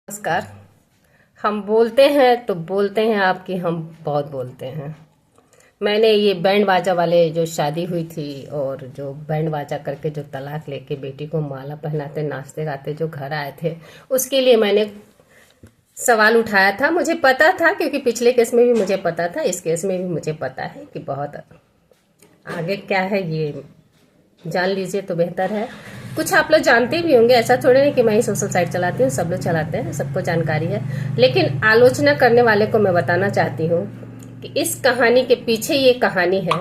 नमस्कार। हम बोलते हैं तो बोलते हैं आपकी हम बहुत बोलते हैं। मैंने ये बैंड बाजा वाले जो शादी हुई थी और जो बैंड बाजा करके जो तलाक लेके बेटी को माला पहनाते नाचते गाते जो घर आए थे, उसके लिए मैंने सवाल उठाया था। मुझे पता था, क्योंकि पिछले केस में भी मुझे पता था, इस केस में भी मुझे पता है कि बहुत आगे क्या है ये जान लीजिए तो बेहतर है। कुछ आप लोग जानते भी होंगे, ऐसा थोड़े नहीं कि मैं ही सोशल साइट चलाती हूँ, सब लोग चलाते हैं, सबको जानकारी है। लेकिन आलोचना करने वाले को मैं बताना चाहती हूँ कि इस कहानी के पीछे ये कहानी है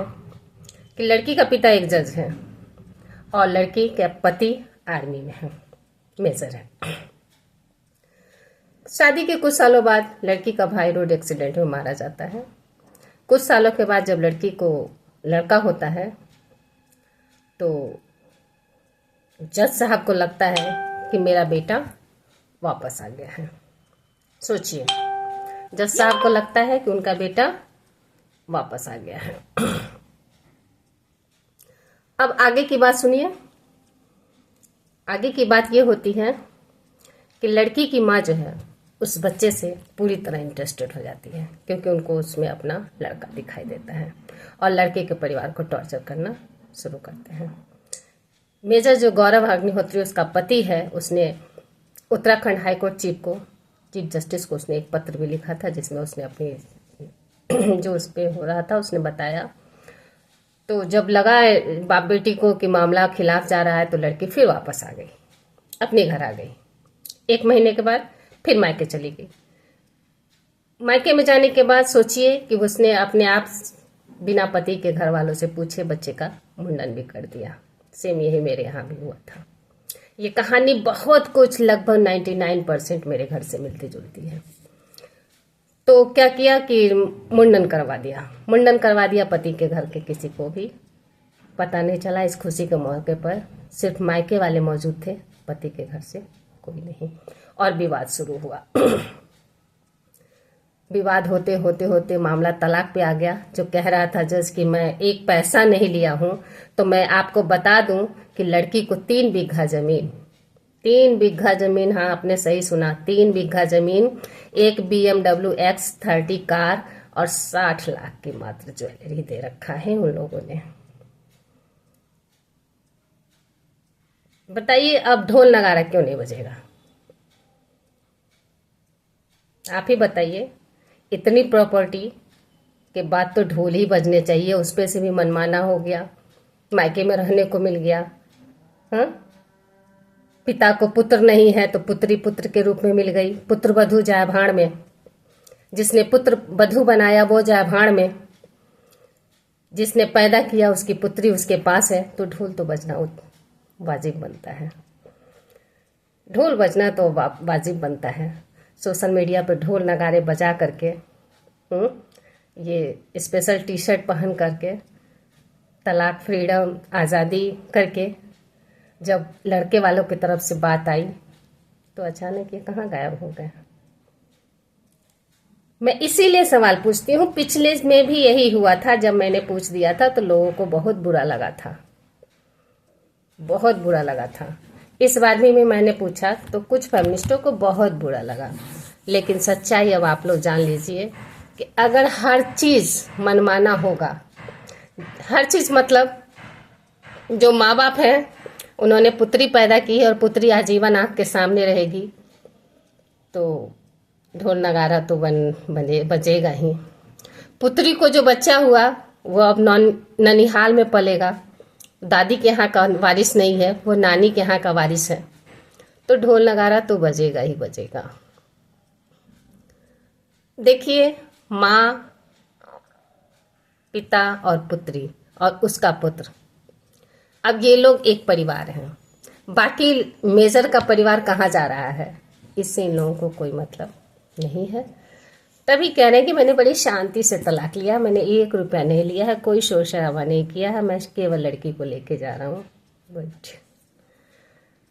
कि लड़की का पिता एक जज है और लड़की का पति आर्मी में है, मेजर है। शादी के कुछ सालों बाद लड़की का भाई रोड एक्सीडेंट में मारा जाता है। कुछ सालों के बाद जब लड़की को लड़का होता है तो जज साहब को लगता है कि मेरा बेटा वापस आ गया है। सोचिए, जज साहब को लगता है कि उनका बेटा वापस आ गया है। अब आगे की बात सुनिए। आगे की बात ये होती है कि लड़की की माँ जो है उस बच्चे से पूरी तरह इंटरेस्टेड हो जाती है, क्योंकि उनको उसमें अपना लड़का दिखाई देता है और लड़के के परिवार को टॉर्चर करना शुरू करते हैं। मेजर जो गौरव अग्निहोत्री उसका पति है, उसने उत्तराखंड हाईकोर्ट चीफ जस्टिस को उसने एक पत्र भी लिखा था, जिसमें उसने अपनी जो उस पर हो रहा था उसने बताया। तो जब लगा बाप बेटी को कि मामला खिलाफ जा रहा है, तो लड़की फिर वापस आ गई, अपने घर आ गई। 1 महीने के बाद फिर मायके चली गई। मायके में जाने के बाद सोचिए कि उसने अपने आप बिना पति के घर वालों से पूछे बच्चे का मुंडन भी कर दिया। सेम यही मेरे यहाँ भी हुआ था। ये कहानी बहुत कुछ लगभग 99% मेरे घर से मिलती जुलती है। तो क्या किया कि मुंडन करवा दिया पति के घर के किसी को भी पता नहीं चला। इस खुशी के मौके पर सिर्फ मायके वाले मौजूद थे, पति के घर से कोई नहीं। और विवाद शुरू हुआ। विवाद होते होते होते मामला तलाक पे आ गया। जो कह रहा था जज कि मैं एक पैसा नहीं लिया हूं, तो मैं आपको बता दूं कि लड़की को 3 बीघा जमीन, हाँ आपने सही सुना, 3 बीघा जमीन, एक BMW X30 कार और 60 लाख की मात्र ज्वेलरी दे रखा है उन लोगों ने। बताइए अब ढोल नगारा क्यों नहीं बजेगा? आप ही बताइए। इतनी प्रॉपर्टी के बाद तो ढोल ही बजने चाहिए। उस पे से भी मनमाना हो गया, मायके में रहने को मिल गया। हाँ, पिता को पुत्र नहीं है तो पुत्री पुत्र के रूप में मिल गई। पुत्र वधू जाए भाड़ में, जिसने पुत्र वधू बनाया वो जाए भाड़ में, जिसने पैदा किया उसकी पुत्री उसके पास है। तो ढोल तो बजना वाजिब बनता है, ढोल बजना तो वाजिब बनता है। सोशल मीडिया पर ढोल नगारे बजा करके, ये स्पेशल टी-शर्ट पहन करके, तलाक फ्रीडम आज़ादी करके जब लड़के वालों की तरफ से बात आई तो अचानक ये कहाँ गायब हो गए? मैं इसीलिए सवाल पूछती हूँ। पिछले में भी यही हुआ था। जब मैंने पूछ दिया था तो लोगों को बहुत बुरा लगा था, बहुत बुरा लगा था। इस बार भी मैंने पूछा तो कुछ फेमिनिस्टों को बहुत बुरा लगा। लेकिन सच्चाई अब आप लोग जान लीजिए कि अगर हर चीज़ मनमाना होगा, हर चीज़ मतलब जो माँ बाप हैं उन्होंने पुत्री पैदा की है और पुत्री आजीवन आँख के सामने रहेगी, तो ढोल नगारा तो बजेगा ही। पुत्री को जो बच्चा हुआ वो अब ननिहाल में पलेगा, दादी के यहाँ का वारिस नहीं है, वो नानी के यहाँ का वारिस है, तो ढोल नगारा तो बजेगा ही बजेगा। देखिए, माँ, पिता और पुत्री और उसका पुत्र, अब ये लोग एक परिवार हैं। बाकी मेजर का परिवार कहाँ जा रहा है, इससे इन लोगों को कोई मतलब नहीं है। तभी कह रहे हैं कि मैंने बड़ी शांति से तलाक लिया, मैंने 1 रुपया नहीं लिया है, कोई शोर शराबा नहीं किया है, मैं केवल लड़की को लेके जा रहा हूँ।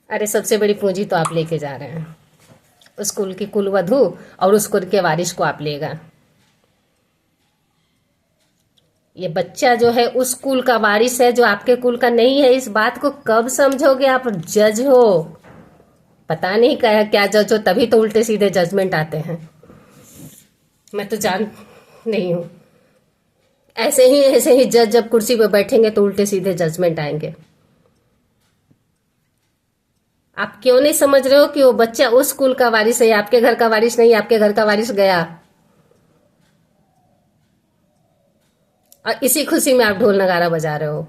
अरे सबसे बड़ी पूंजी तो आप लेके जा रहे हैं, उस कुल की कुलवधू और उस कुल के वारिस को आप लेगा। ये बच्चा जो है उस कुल का वारिस है जो आपके कुल का नहीं है। इस बात को कब समझोगे? आप जज हो, पता नहीं क्या क्या जज हो, तभी तो उल्टे सीधे जजमेंट आते हैं। मैं तो जान नहीं हूं, ऐसे ही जज जब कुर्सी पे बैठेंगे तो उल्टे सीधे जजमेंट आएंगे। आप क्यों नहीं समझ रहे हो कि वो बच्चा उस स्कूल का वारिस है, आपके घर का वारिस नहीं, आपके घर का वारिस गया, और इसी खुशी में आप ढोल नगारा बजा रहे हो।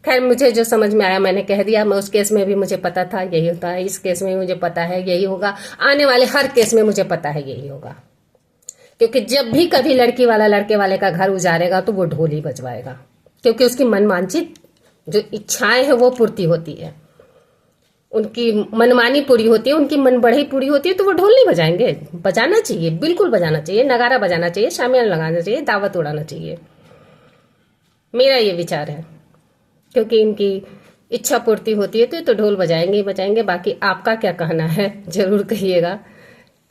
खैर, मुझे जो समझ में आया मैंने कह दिया। मैं उस केस में भी मुझे पता था यही होता है, इस केस में भी मुझे पता है यही होगा, आने वाले हर केस में मुझे पता है यही होगा। क्योंकि जब भी कभी लड़की वाला लड़के वाले का घर उजाड़ेगा तो वो ढोल ही बजवाएगा, क्योंकि उसकी मनवांछित जो इच्छाएं हैं वो पूर्ति होती है, उनकी मनमानी पूरी होती है, उनकी मन बढ़ी पूरी होती है, तो वो ढोल नहीं बजाएंगे। बजाना चाहिए, बिल्कुल बजाना चाहिए, नगारा बजाना चाहिए, शामियाना लगाना चाहिए, दावत उड़ाना चाहिए, मेरा ये विचार है। क्योंकि इनकी इच्छा पूर्ति होती है तो ढोल बजाएंगे ही बजाएंगे। बाकी आपका क्या कहना है जरूर कहिएगा,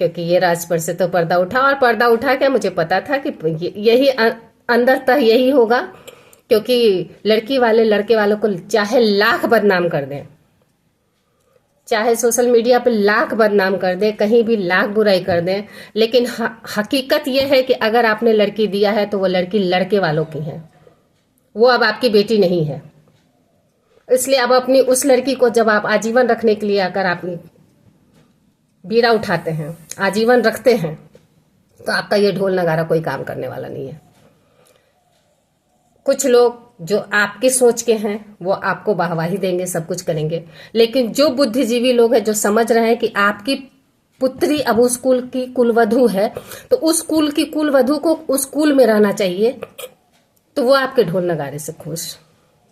क्योंकि ये राज पर से तो पर्दा उठा, और पर्दा उठा के मुझे पता था कि यही अंदर तक यही होगा। क्योंकि लड़की वाले लड़के वालों को चाहे लाख बदनाम कर दें, चाहे सोशल मीडिया पे लाख बदनाम कर दें, कहीं भी लाख बुराई कर दें, लेकिन हकीकत यह है कि अगर आपने लड़की दिया है तो वो लड़की लड़के वालों की है, वो अब आपकी बेटी नहीं है। इसलिए अब अपनी उस लड़की को जब आप आजीवन रखने के लिए अगर आप बीड़ा उठाते हैं, आजीवन रखते हैं, तो आपका ये ढोल नगारा कोई काम करने वाला नहीं है। कुछ लोग जो आपकी सोच के हैं वो आपको वाहवाही देंगे, सब कुछ करेंगे, लेकिन जो बुद्धिजीवी लोग हैं, जो समझ रहे हैं कि आपकी पुत्री अब उस कुल की कुलवधू है, तो उस कुल की कुलवधू को उस कुल में रहना चाहिए, तो वो आपके ढोल नगारे से खुश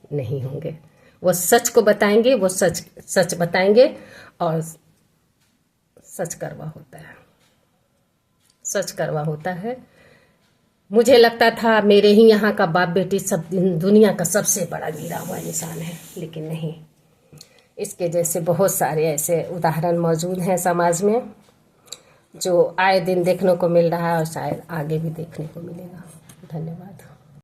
नहीं होंगे। वो सच को बताएंगे, वो सच बताएंगे, और सच करवा होता है, सच करवा होता है। मुझे लगता था मेरे ही यहाँ का बाप बेटी सब दुनिया का सबसे बड़ा गिरा हुआ इंसान है, लेकिन नहीं। इसके जैसे बहुत सारे ऐसे उदाहरण मौजूद हैं समाज में, जो आए दिन देखने को मिल रहा है और शायद आगे भी देखने को मिलेगा। धन्यवाद।